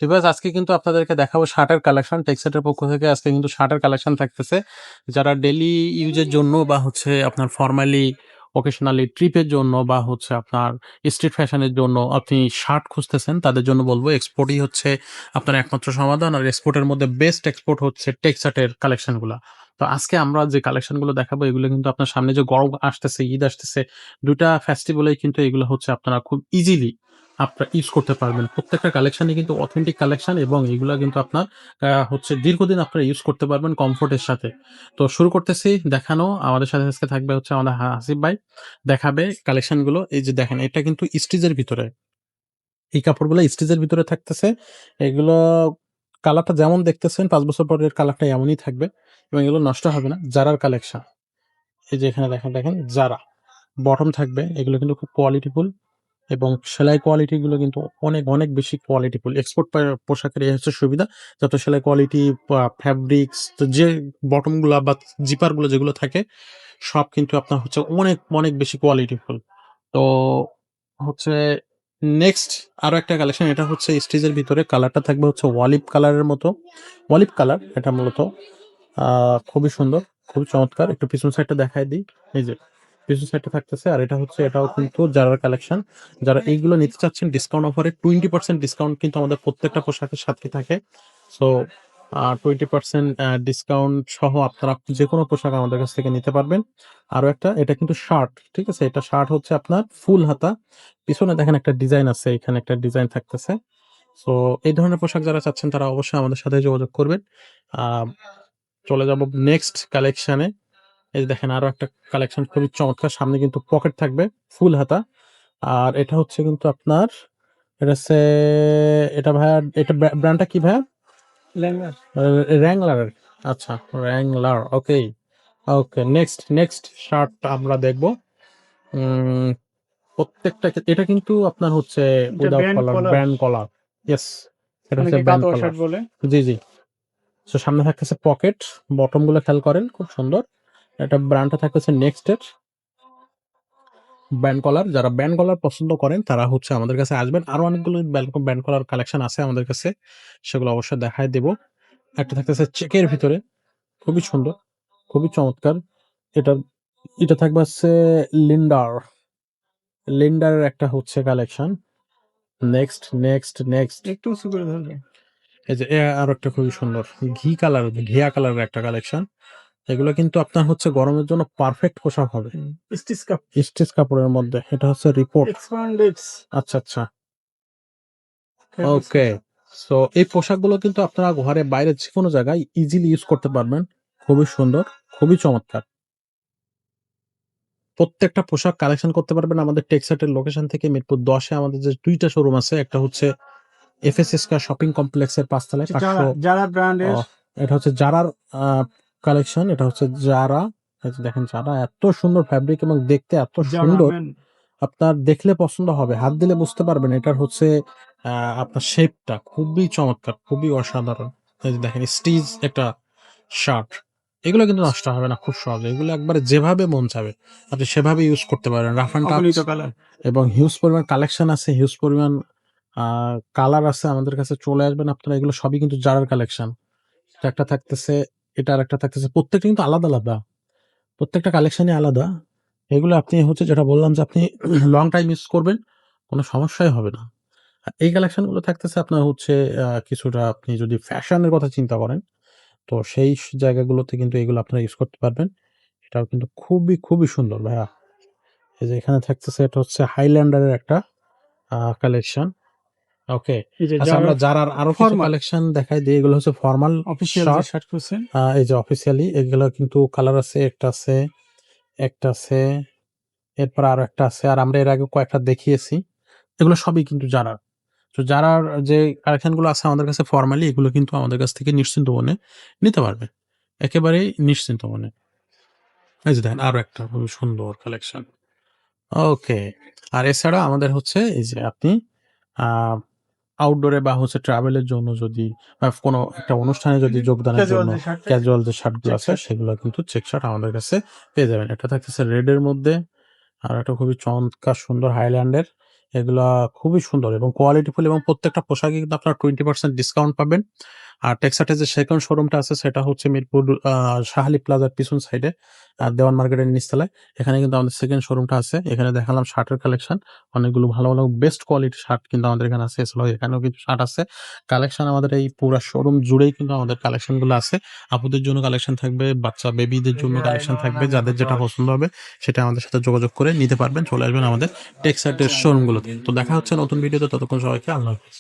Viewers আজকে কিন্তু আপনাদেরকে দেখাবো শার্টের কালেকশন। টেক্সটাইলের পক্ষ থেকে আজকে কিন্তু শার্টের কালেকশন থাকতেছে। যারা ডেইলি ইউজের জন্য বা হচ্ছে আপনার ফরমালি, অকেশনালি ট্রিপের জন্য বা হচ্ছে আপনার স্ট্রিট ফ্যাশনের জন্য আপনি শার্ট খুঁজতেছেন, তাদের জন্য বলবো এক্সপোর্টই হচ্ছে আপনার একমাত্র সমাধান। আর এক্সপোর্টের মধ্যে বেস্ট এক্সপোর্ট হচ্ছে টেক্সটাইলের কালেকশনগুলা। তো আজকে আমরা যে কালেকশনগুলো দেখাবো এগুলো কিন্তু আপনার সামনে যে গরম আসতেছে, ঈদ আসতেছে, ২ টা ফেস্টিভ্যালেই কিন্তু এগুলো হচ্ছে আপনারা খুব ইজিলি আপনারা ইউজ করতে পারবেন। প্রত্যেকটা কালেকশনই কিন্তু অথেন্টিক কালেকশন এবং এগুলা কিন্তু আপনার হচ্ছে দীর্ঘদিন আপনারা ইউজ করতে পারবেন কমফোর্টের সাথে। তো শুরু করতেছি দেখানো। আমাদের সাথে আজকে থাকবে হচ্ছে আমাদের হাসিব ভাই। দেখাবে কালেকশনগুলো। এই যে দেখেন এটা কিন্তু স্টিচের ভিতরে। এই কাপড়গুলো স্টিচের ভিতরে থাকতেছে। এগুলো কালারটা যেমন দেখতেছেন ৫ বছর পরের কালারটা এমনই থাকবে এবং এগুলো নষ্ট হবে না। জারার কালেকশন। এই যে এখানে দেখেন জারা। বটম থাকবে। এগুলো কিন্তু খুব কোয়ালিটিফুল এবং সেলাই কোয়ালিটি গুলো কিন্তু অনেক বেশি কোয়ালিটিফুল। এক্সপোর্ট পোশাকের এই হচ্ছে সুবিধা। যত সেলাই কোয়ালিটি ফ্যাব্রিক্স তো যে বটম গুলা বা জিপার গুলো যেগুলো থাকে সব কিন্তু আপনার হচ্ছে অনেক বেশি কোয়ালিটিফুল। তো হচ্ছে নেক্সট আরো একটা কালেকশন, এটা হচ্ছে স্টিচের ভিতরে কালারটা থাকবে হচ্ছে অলিভ কালারের মতো। অলিভ কালার এটা মূলত খুবই সুন্দর, খুবই চমৎকার। একটু পিছন সাইডটা দেখায় দিই। এই যে পিছন সাইডটা থাকতেছে আর এটা হচ্ছে এটাও কিন্তু জারার কালেকশন। যারা এইগুলো নিতে চাচ্ছেন ডিসকাউন্ট অফারে 20% ডিসকাউন্ট কিন্তু আমাদের প্রত্যেকটা পোশাকের সাথে থাকে। সো 20% ডিসকাউন্ট সহ আপনারা যেকোনো পোশাক আমাদের কাছ থেকে নিতে পারবেন। আরো একটা এটা কিন্তু শার্ট, ঠিক আছে? এটা শার্ট হচ্ছে আপনার ফুল হাতা। পিছনে দেখেন একটা ডিজাইন আছে, এখানে একটা ডিজাইন থাকতেছে। সো এই ধরনের পোশাক যারা চাচ্ছেন তারা অবশ্যই আমাদের সাথে যোগাযোগ করবেন। আ চলে যাব নেক্সট কালেকশনে। এই যে দেখেন আরো একটা কালেকশন খুবই চমৎকার। সামনে কিন্তু পকেট থাকবে, ফুল হাতা। আর এটা হচ্ছে কিন্তু আপনার এটা হচ্ছে এটা ভাইয়া এটা ব্র্যান্ডটা কি ভাইয়া? ল্যাঙ্গার। র‍্যাংলার। আচ্ছা, র‍্যাংলার। ওকে নেক্সট শার্ট আমরা দেখব। উম প্রত্যেকটা এটা কিন্তু আপনার হচ্ছে এটা উইথআউট ব্যান্ড কলার, কলার, ব্যান্ড কলার। ইয়েস, এটা হচ্ছে অনেকে ব্যান্ড কাতোয়া কলার। শার্ট বলে। জি। সো সামনে থাকতেছে পকেট, বটম গুলো খেয়াল করেন খুব সুন্দর। এটা ব্র্যান্ডটা থাকতেছে নেক্সটের ব্যান্ড কলার। যারা ব্যান্ড কলার পছন্দ করেন তারা হচ্ছে আমাদের কাছে আসবেন। আরো অনেকগুলো ব্যান্ড কলার কালেকশন আছে আমাদের কাছে। সেগুলো অবশ্যই দেখায় দেব। একটা থাকতেছে চেকের ভিতরে, খুবই সুন্দর, খুবই চমৎকার। এটা এটা থাকবে হচ্ছে লিন্ডার। লিন্ডারের একটা হচ্ছে কালেকশন। নেক্সট। একটু উঁচু করে ধরবে। এই যে আরো একটা খুবই সুন্দর ঘিয়া কালারের একটা কালেকশন। এগুলো কিন্তু আপনার হচ্ছে গরমের জন্য পারফেক্ট পোশাক হবে। স্টিচ কাপ, স্টিচ কাপড়ের মধ্যে। এটা হচ্ছে রিপোর্ট। এক্সপান্ডেডস আচ্ছা। Fabrics okay. কাপড়। সো এই পোশাকগুলো কিন্তু আপনারা ঘরে বাইরে যেকোনো জায়গায় ইজিলি ইউজ করতে পারবেন। খুবই সুন্দর, খুবই চমৎকার। প্রত্যেকটা পোশাক কালেকশন করতে পারবেন আমাদের টেক্সাটের লোকেশন থেকে। মিরপুর ১০ এ আমাদের যে ২ টা শোরুম আছে। একটা হচ্ছে এফএস স্কয়ার শপিং কমপ্লেক্সের ৫ তলায় যারা ৫০০। যারা ব্র্যান্ডের এটা হচ্ছে জারার আ কালেকশন। এটা হচ্ছে জারা। এই যে দেখেন জারা এত সুন্দর ফেব্রিক এবং দেখতে এত যারা সুন্দর। মেন আপনার দেখলে পছন্দ হবে। হাত দিলে বুঝতে পারবেন এটার হচ্ছে আ আপনার শেপটা খুবই চমৎকার, খুবই অসাধারণ। এই যে দেখেন স্টিচ একটা শার্ট। এগুলো কিন্তু নষ্ট হবে না খুব সহজে। এগুলো একবারে যেভাবে মন চাবে আপনি সেভাবে ইউজ করতে পারেন। রাফ অ্যান্ড টাচ অগণিত কালার। এবং হিউজ পরিমাণ কালেকশন আছে, হিউজ পরিমাণ আ কালার আছে। আমাদের কাছে চলে আসবেন আপনারা। এগুলো সবই কিন্তু জারার কালেকশন। একটা থাকতেছে, এটা আরেকটা থাকতেছে। প্রত্যেকটা কিন্তু আলাদা। প্রত্যেকটা কালেকশনই আলাদা। এগুলো আপনি হচ্ছে যেটা বললাম যে আপনি লং টাইম ইউজ করবেন, কোনো সমস্যাই হবে না। এই কালেকশন গুলো থাকতেছে আপনার হচ্ছে কিছুটা আপনি যদি ফ্যাশন এর কথা চিন্তা করেন, তো সেই জায়গাগুলোতে কিন্তু এগুলো আপনারা ইউজ করতে পারবেন। এটাও কিন্তু খুবই সুন্দর ভাইয়া। এই যে এখানে থাকতেছে এটা হচ্ছে হাইল্যান্ডার এর একটা কালেকশন। ওকে। এই যে আচ্ছা যারা আমরা জারার আরো কিছু ফরমাল কালেকশন দেখাই দিই। এগুলো হচ্ছে ফরমাল অফিসিয়াল যে শার্ট। শার্ট খুঁজছেন, এই যে অফিসিয়ালি এগুলো কিন্তু কালার আছে, একটা আছে, এরপর আরো একটা আছে। আর আমরা এর আগে কয়েকটা দেখিয়েছি। এগুলো সবই কিন্তু জারার। তো জারার যে কালেকশন গুলো আছে আমাদের কাছে ফরমালি এগুলো কিন্তু আমাদের কাছ থেকে নিশ্চিন্ত মনে নিতে পারবেন। একেবারেই নিশ্চিন্ত মনে। এই যে দেখেন আরো একটা খুবই সুন্দর কালেকশন। ওকে। আর এছাড়া আমাদের হচ্ছে এই যে আপনি আ আউটডোরে বা হচ্ছে ট্রাভেল এর জন্য যদি বা কোনো একটা অনুষ্ঠানে যদি যোগদানের ক্যাজুয়াল জন্য যে শার্ট থাকে, ক্যাজুয়াল যে শার্টগুলো চেক আছে শার্ট। সেগুলো কিন্তু চেক শার্ট আমাদের কাছে পেয়ে যাবেন। এটা থাকতেছে রেড এর মধ্যে। আর একটা খুবই চমৎকার সুন্দর হাইল্যান্ডের। এগুলা খুবই সুন্দর এবং কোয়ালিটিফুল এবং প্রত্যেকটা পোশাকে কিন্তু আপনারা 20% ডিসকাউন্ট পাবেন। আর টেক্সাটের যে সেকেন্ড শোরুমটা আছে সেটা হচ্ছে মিরপুর শাহালি প্লাজার পিছন সাইডে দেওয়ান মার্কেটের নিচতলায়। এখানে কিন্তু আমাদের সেকেন্ড শোরুমটা আছে। এখানে দেখালাম শার্টের কালেকশন। অনেকগুলো ভালো, ভালো বেস্ট কোয়ালিটির শার্ট কিন্তু আমাদের এখানে আছে। এছাড়াও এখানেও কিছু শার্ট আছে। কালেকশন আমাদের এই পুরা শোরুম জুড়েই কিন্তু আমাদের কালেকশনগুলো আছে। আপুদের জন্য কালেকশন থাকবে, বাচ্চা বেবিদের জন্য কালেকশন থাকবে। যাদের যেটা পছন্দ হবে সেটা আমাদের সাথে যোগাযোগ করে নিতে পারবেন। চলে আসবেন আমাদের টেক্সাটের শোরুমগুলোতে। তো দেখা হচ্ছে নতুন ভিডিওতে। ততক্ষণ সবাইকে আল্লাহ হাফেজ।